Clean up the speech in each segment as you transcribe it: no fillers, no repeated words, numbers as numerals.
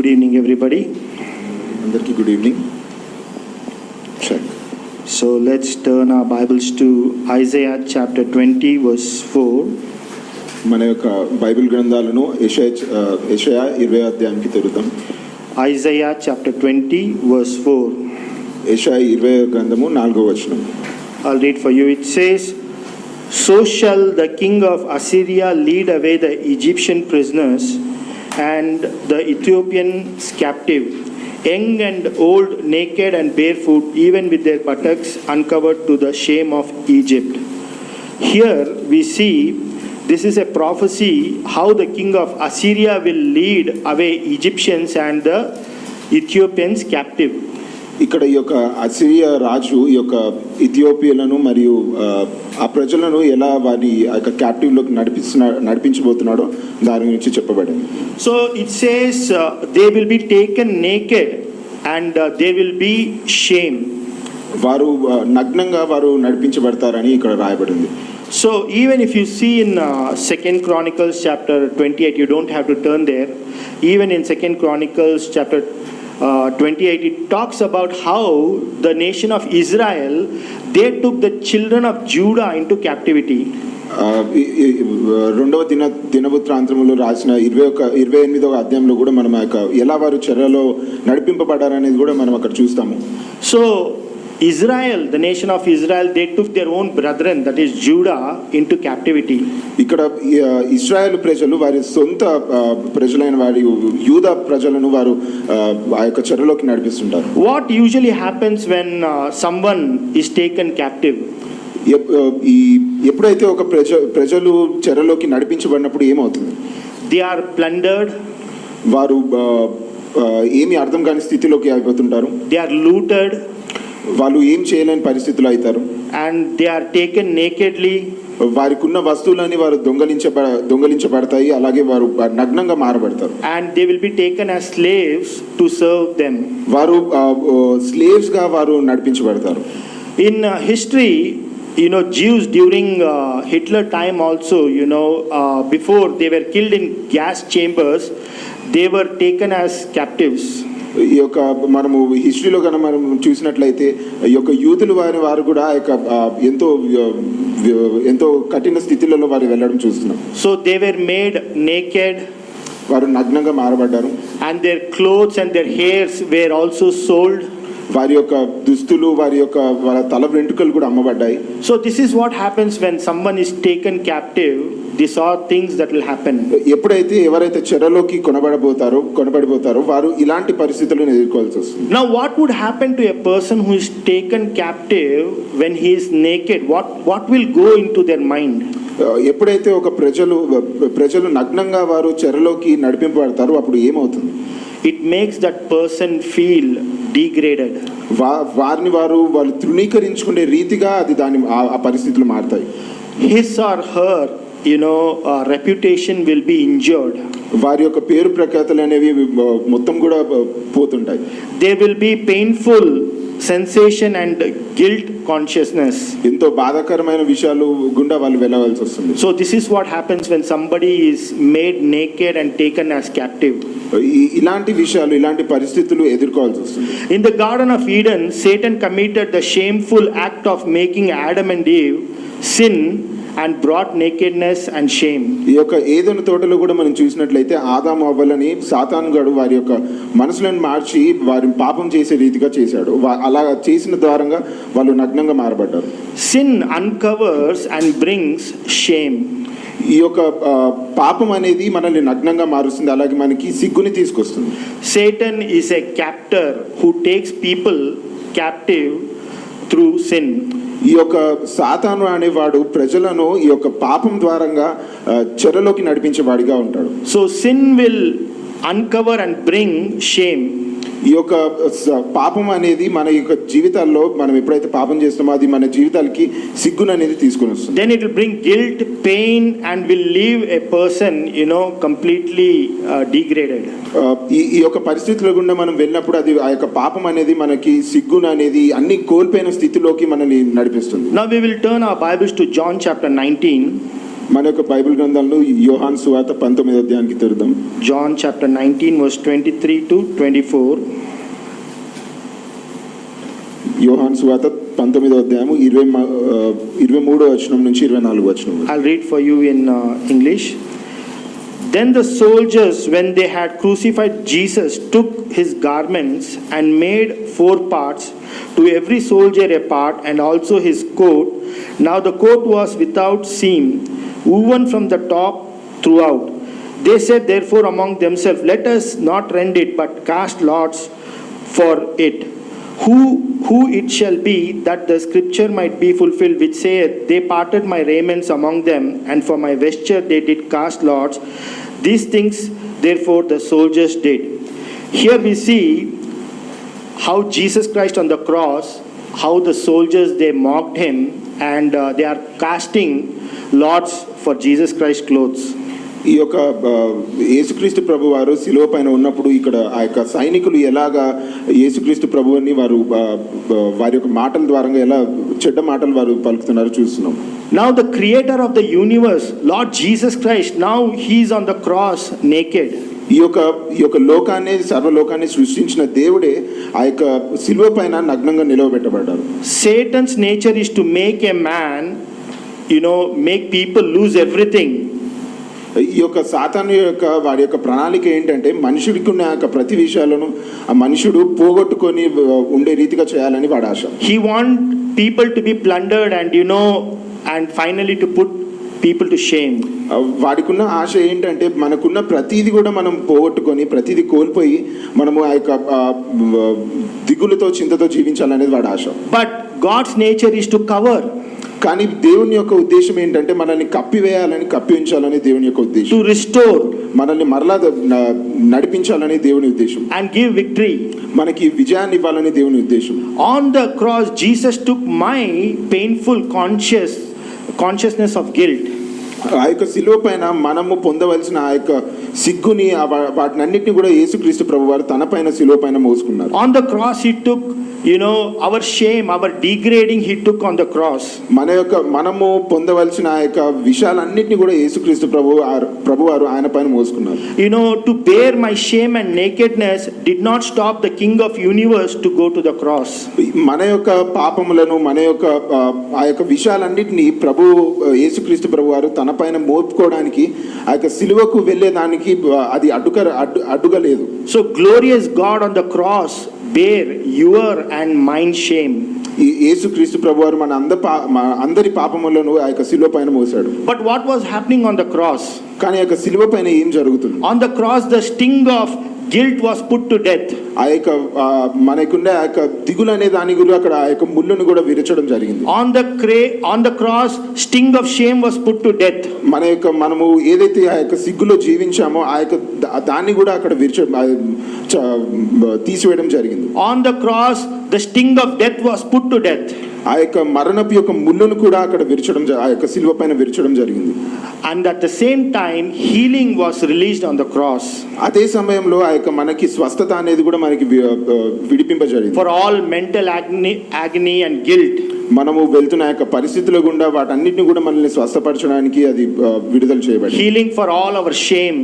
Good evening, everybody. Andarki good evening. Check. So let's turn our Bibles to Isaiah chapter 20, verse 4. మన యొక్క Bible గ్రంథాలను యెషయా 20 అధ్యాయానికి తెరుద్దాం. Isaiah chapter 20, verse 4. యెషయా 20 గ్రంథము 4వ వచనం. I'll read for you. It says, "So shall the king of Assyria lead away the Egyptian prisoners and the Ethiopians captive, young and old, naked and barefoot, even with their buttocks uncovered, to the shame of Egypt." Here we see this is a prophecy how the king of Assyria will lead away Egyptians and the Ethiopians captive. ఇక్కడ ఈ యొక్క Assyria రాజు ఈ యొక్క ఇథియోపియాలను మరియు ఆ ప్రజలను ఎలా వారి ఆ యొక్క క్యాప్టివ్లోకి నడిపించబోతున్నాడో దాని గురించి చెప్పబడింది. So it says they will be taken naked and there will be shame. వారు నగ్నంగా వారు నడిపించబడతారని ఇక్కడ రాయబడింది. So even if you see in 2 Chronicles chapter 28, you don't have to turn there. Even in 2 Chronicles chapter 28, it talks about how the nation of Israel, they took the children of Judah into captivity. రెండవ దినవృత్తాంతములో రాసిన 28వ అధ్యాయంలో కూడా మనం ఎలా వారు చెరలో నడిపింపబడారనేది కూడా మనం అక్కడ చూస్తాము. So Israel, the nation of Israel, they took their own brethren, that is Judah, into captivity. ఇక్కడ ఇశ్రాయేలు ప్రజలు వారి సొంత ప్రజలైన వారి యూదా ప్రజలను వారు ఆ యొక్క చెరలోకి నడిపిస్తుంటారు. What usually happens when someone is taken captive? ఎప్పుడైతే ఒక ప్రజలు చెరలోకి నడిపించబడినప్పుడు ఏమవుతుంది? They are plundered. వారు ఏమి అర్థం కాని స్థితిలోకి అయిపోతుంటారు. They are looted. వాళ్ళు ఏం చేయలేని పరిస్థితులు అవుతారు. And they are taken nakedly. వారికి ఉన్న వస్తువులని వారు దొంగలించబడతాయి, అలాగే వారు నగ్నంగా మారబడతారు. And they will be taken as slaves to serve them. వారు స్లేవ్స్ గా వారు నడిపించబడతారు. In history, you know, Jews during Hitler time also, you know, before they were killed in gas chambers, they were taken as captives. ఈ యొక్క మనము హిస్టరీలో కనుక మనం చూసినట్లయితే ఈ యొక్క యూదులు వారు కూడా ఎంతో కఠిన స్థితిలలో వారు వెళ్ళడం చూస్తున్నాం. So they were made naked. వారు నగ్నంగా మారబడ్డారు. And their clothes and their hairs were also sold. వారి యొక్క దుస్తులు వాళ్ళ తల వెంట్రుకలు కూడా అమ్మబడ్డాయి. So this is what happens when someone is taken captive. These are things that will happen. ఎప్పుడైతే ఎవరైతే చెరలోకి కొనబడిపోతారో వారు ఇలాంటి పరిస్థితులను ఎదుర్కోవాల్సి వస్తుంది. Now what would happen to a person who is taken captive when he is naked? What will go into their mind? ఎప్పుడైతే ఒక ప్రజలు నగ్నంగా వారు చెరలోకి నడిపింపబడతారో అప్పుడు ఏమవుతుంది? It makes that person feel degraded. వాళ్ళు తృణీకరించుకునే రీతిగా అది ఆ పరిస్థితులు మారుతాయి. His or her, you know, reputation will be injured. వారి యొక్క పేరు ప్రఖ్యాతులు అనేవి మొత్తం కూడా పోతుంటాయి. There will be painful sensation and guilt consciousness. ఎంతో బాధాకరమైన విషయాలు గుండా వాళ్ళు వెళ్ళవలసి వస్తుంది. So this is what happens when somebody is made naked and taken as captive. ఇలాంటి పరిస్థితులు ఎదుర్కోవాల్సి వస్తుంది. In the Garden of Eden, Satan committed the shameful act of making Adam and Eve sin and brought nakedness and shame. ఈ యొక్క ఏదెను తోటలో కూడా మనం చూసినట్లయితే ఆదాము అవ్వలని సాతానుగాడు వారి యొక్క మనసులను మార్చి వారి పాపం చేసే రీతిగా చేశాడు. అలా చేసిన ద్వారంగా వాళ్ళు నగ్నంగా మారబడ్డారు. Sin uncovers and brings shame. ఈ యొక్క పాపం అనేది మనల్ని నగ్నంగా మారుస్తుంది, అలాగే మనకి సిగ్గుని తీసుకొస్తుంది. Satan is a captor who takes people captive through sin. ఈ యొక్క సాతాను అనేవాడు ప్రజలను ఈ యొక్క పాపం ద్వారంగా చెరలోకి నడిపించేవాడిగా ఉంటాడు. So sin will uncover and bring shame. ఈ యొక్క పాపం అనేది మన యొక్క జీవితాల్లో మనం ఎప్పుడైతే పాపం చేస్తామో అది మన జీవితాలకి సిగ్గును అనేది తీసుకొని వస్తుంది. Then it will bring guilt, pain and will leave a person, you know, completely degraded. ఈ యొక్క పరిస్థితుల గుండా మనం వెళ్ళినప్పుడు అది ఆ యొక్క పాపం అనేది మనకి సిగ్గును అనేది అన్ని కోల్పోయిన స్థితిలోకి మనల్ని నడిపిస్తుంది. Now we will turn our Bibles to John chapter 19. మన యొక్క బైబిల్ గ్రంథంలో యోహాను సువార్త 19వ అధ్యాయానికి తెరుద్దాం. John chapter 19 verse 23 to 24. యోహాను సువార్త 19వ అధ్యాయము 23వ వచనం నుంచి 24వ వచనం. I'll read for you in English. Then the soldiers, when they had crucified Jesus, took his garments and made 4 parts, to every soldier a part, and also his coat. Now the coat was without seam, woven from the top throughout. They said therefore among themselves, let us not rend it, but cast lots for it, who it shall be, that the scripture might be fulfilled, which saith, they parted my raiments among them, and for my vesture they did cast lots. These things therefore the soldiers did. Here we see how Jesus Christ on the cross, how the soldiers, they mocked him, and they are casting lots for Jesus Christ's clothes. ఈ యొక్క యేసుక్రీస్తు ప్రభు వారు శిలువ పైన ఉన్నప్పుడు ఇక్కడ ఆ యొక్క సైనికులు ఎలాగా యేసుక్రీస్తు ప్రభువుని వారు వారి యొక్క మాటల ద్వారా ఎలా చెడ్డ మాటలు వారు పలుకుతున్నారో చూస్తున్నాం. Now the creator of the universe, Lord Jesus Christ, now he is on the cross naked. ఈ యొక్క లోకాన్ని సర్వలోకాన్ని సృష్టించిన దేవుడే ఆ యొక్క శిలువ పైన నగ్నంగా నిలవబెట్టబడ్డారు. Satan's nature is to make a man, make people lose everything. ఈ యొక్క సాతాను యొక్క వాడి యొక్క ప్రణాళిక ఏంటంటే మనుషుడికి ఉన్న యొక్క ప్రతి విషయాలను ఆ మనుషుడు పోగొట్టుకొని ఉండే రీతిగా చేయాలని వాడి ఆశ. He want people to be plundered and finally to put people to shame. వాడికున్న ఆశ ఏంటంటే మనకున్న ప్రతిదీ కూడా మనం పోగొట్టుకొని ప్రతిదీ కోల్పోయి మనము ఆ యొక్క దిగులతో చింతతో జీవించాలనేది వాడి ఆశ. But God's nature is to cover. కానీ దేవుని యొక్క ఉద్దేశం ఏంటంటే మనల్ని కప్పి ఉంచాలని దేవుని యొక్క ఉద్దేశం. To restore, మనల్ని మరలా నడిపించాలని దేవుని ఉద్దేశం. and give victory. మనకి విజయాన్ని ఇవ్వాలని దేవుని ఉద్దేశం. On the cross Jesus took my painful consciousness of guilt. ఆ యొక్క శిలువ పైన మనము పొందవలసిన ఆ యొక్క సిగ్గుని వాటినన్నిటిని కూడా యేసుక్రీస్తు ప్రభు వారు తన పైన శిలువ పైన మోసుకున్నారు. On the cross he took our shame, our degrading he took on the cross. మనము పొందవలసిన ఆ యొక్క విషయాలన్నిటిని కూడా యేసుక్రీస్తు ప్రభు వారు ఆయన పైన మోసుకున్నారు. To bear my shame and nakedness did not stop the King of universe to go to the cross. మన యొక్క పాపములను మన యొక్క ఆ యొక్క విషయాలన్నిటిని యేసుక్రీస్తు ప్రభు వారు తన పైన మోపుకోవడానికి ఆ యొక్క సిలువకు వెళ్ళేదానికి అది అడ్డుగా లేదు. So glorious God on the cross bear your and mine shame. ఈ యేసుక్రీస్తు ప్రభువారు మన అందరి పాపములను ఆ యొక్క సిలువ పైన మోసాడు. But what was happening on the cross? కానీ ఆ యొక్క సిలువ పైన ఏం జరుగుతుంది? On the cross the sting of guilt was put to death. ఆ యొక్క మనకుండే ఆ యొక్క దిగులు అనే దాని గురించి అక్కడ ఆ యొక్క ముళ్ళును కూడా విరచడం జరిగింది. On the cross sting of shame was put to death. మనము ఏదైతే ఆ యొక్క సిగ్గులో జీవించామో ఆ యొక్క దాన్ని కూడా అక్కడ తీసివేయడం జరిగింది. On the cross the sting of death was put to death. ఆ యొక్క మరణపు యొక్క ముళ్ళును కూడా అక్కడ ఆ యొక్క సిలువ పైన విరచడం జరిగింది. And at the same time healing was released on the cross. అదే సమయంలో ఆ యొక్క మనకి స్వస్థత అనేది కూడా మనకి విడిపింపజరిగింది. For all mental agony and guilt. మనము వెళ్తున్న యొక్క పరిస్థితుల గుండా వాటన్నిటిని కూడా మనల్ని స్వస్థపరచడానికి అది విడుదల చేయబడింది. Healing for all our shame.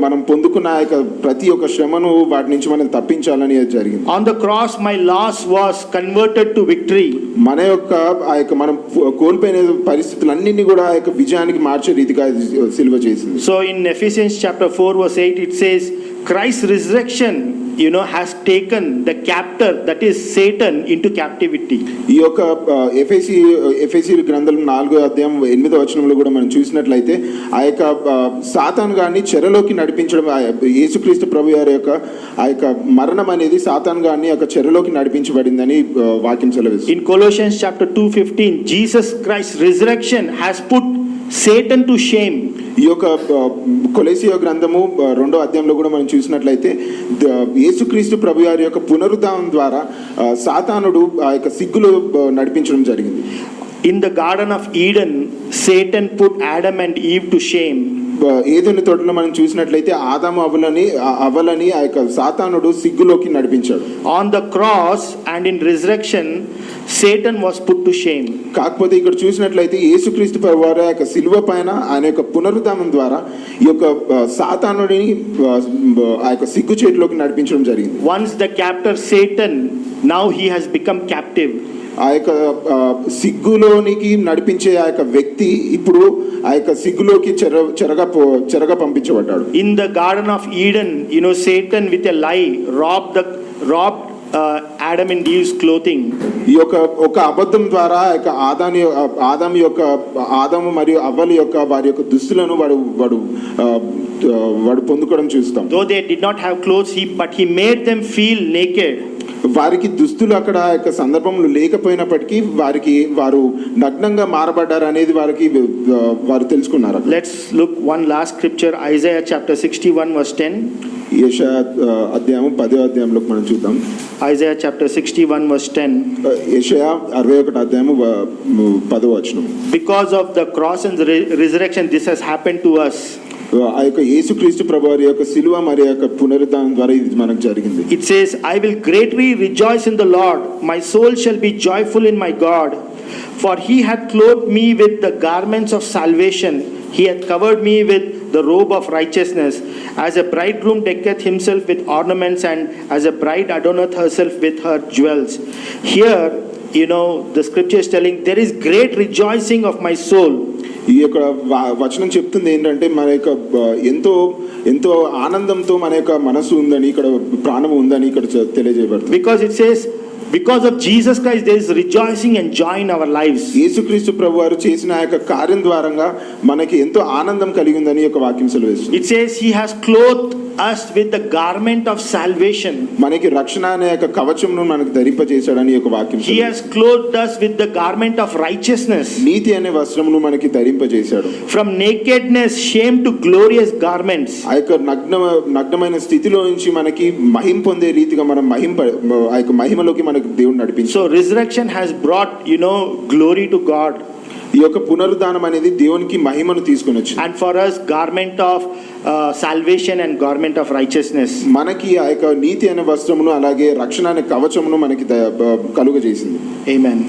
మనం పొందుకున్న యొక్క ప్రతి ఒక్క శ్రమను వాటి నుంచి మనం తప్పించాలని అది జరిగింది. On the cross my loss was converted to victory. మన యొక్క ఆ యొక్క మనం కోల్పోయిన పరిస్థితులన్నింటినీ కూడా ఆ యొక్క విజయానికి మార్చే రీతిగా సిలువ చేసింది. So in Ephesians chapter 4 verse 8 it says Christ's resurrection has taken the captor, that is Satan, into captivity. ఈ యొక్క ఎఫెసీ గ్రంథం 4వ అధ్యాయం 8వ వచనంలో కూడా మనం చూసినట్లయితే ఆ యొక్క సాతాను గాని చెరలోకి నడిపించడం యేసుక్రీస్తు ప్రభు వారి యొక్క ఆ యొక్క మరణం అనేది సాతాను గాని యొక్క చెరలోకి నడిపించబడిందని వాక్యం సెలవిస్తుంది. In Colossians chapter 2:15 Jesus Christ's resurrection has put Satan to shame. ఈ యొక్క కొలొస్సీయ గ్రంథము 2వ అధ్యాయంలో కూడా మనం చూసినట్లయితే యేసుక్రీస్తు ప్రభు వారి యొక్క పునరుద్ధానం ద్వారా సాతానుడు ఆ యొక్క సిగ్గులో నడిపించడం జరిగింది. In the Garden of Eden, Satan put Adam and Eve to shame. ఏదెను తోటలో మనం చూసినట్లయితే ఆదాము అవ్వలని ఆ యొక్క సాతానుడు సిగ్గులోకి నడిపించాడు. On the cross and in resurrection, Satan was put to shame. కాకపోతే ఇక్కడ చూసినట్లయితే యేసుక్రీస్తు ప్రభువారు ఆ యొక్క సిలువ పైన ఆయన యొక్క పునరుద్ధానం ద్వారా ఈ యొక్క సాతానుడిని ఆ యొక్క సిగ్గు చేతిలోకి నడిపించడం జరిగింది. Once the captor Satan, now he has become captive. ఆ యొక్క సిగ్గులోనికి నడిపించే ఆ యొక్క వ్యక్తి ఇప్పుడు ఆ యొక్క సిగ్గులోకి చెరగా పంపించబడ్డాడు. In the Garden of Eden, Satan with a lie robbed Adam and Eve's clothing. ఈ యొక్క ఒక అబద్ధం ద్వారా ఆ యొక్క ఆదాము మరియు అవ్వల యొక్క వారి యొక్క దుస్తులను వాడు పొందుకోవడం చూస్తాం. Though they did not have clothes, but he made them feel naked. వారికి దుస్తులు అక్కడ ఆ యొక్క సందర్భంలో లేకపోయినప్పటికీ వారు నగ్నంగా మారబడ్డారు అనేది వారు తెలుసుకున్నారు. Let's look one last scripture, Isaiah chapter 61 verse 10. యెషయా అధ్యాయం 10వ అధ్యాయంలో మనం చూద్దాం. Isaiah chapter 61 verse 10. యెషయా 61 అధ్యాయం 10వ వచనం. Because of the cross and the resurrection, this has happened to us. ఆ యొక్క యేసుక్రీస్తు ప్రభువారి యొక్క సిలువ మరియు యొక్క పునరుద్ధానం ద్వారా ఇది మనకు జరిగింది. It says, I will greatly rejoice in the Lord, my soul shall be joyful in my God, for he hath clothed me with the garments of salvation, he hath covered me with the robe of righteousness, as a bridegroom decketh himself with ornaments, and as a bride adorneth herself with her jewels. Here, the scripture is telling, there is great rejoicing of my soul. ఈ యొక్క వచనం చెప్తుంది ఏంటంటే మన యొక్క ఎంతో ఆనందంతో మన యొక్క మనసు ఉందని, ఇక్కడ ప్రాణం ఉందని ఇక్కడ తెలియజేయబడుతుంది. Because it says, because of Jesus Christ there is rejoicing and joy in our lives. యేసుక్రీస్తు ప్రభువారు చేసిన ఆ యొక్క కార్యం ద్వారంగా మనకి ఎంతో ఆనందం కలిగిందని యొక్క వాక్యం సెలవిస్తుంది. It says he has clothed us with the garment of salvation. మనకి రక్షణ అనే యొక్క కవచమును మనకు ధరింపజేశాడని యొక్క వాక్యం. He has clothed us with the garment of righteousness. నీతి అనే వస్త్రమును మనకి ధరింపజేశాడు. From nakedness, shame to glorious garments. ఆ యొక్క నగ్నమైన స్థితిలో నుంచి మనకి మహిమ పొందే రీతిగా మనం ఆ యొక్క మహిమలోకి మనకి దేవుడు నడిపించాడు. So resurrection has brought glory to God. ఈ యొక్క పునరుద్ధానం అనేది దేవునికి మహిమను తీసుకొని వచ్చింది. And for us, garment of salvation and garment of righteousness. మనకి ఆ యొక్క నీతి అనే వస్త్రమును అలాగే రక్షణ అనే కవచమును మనకి కలుగజేసింది. Amen.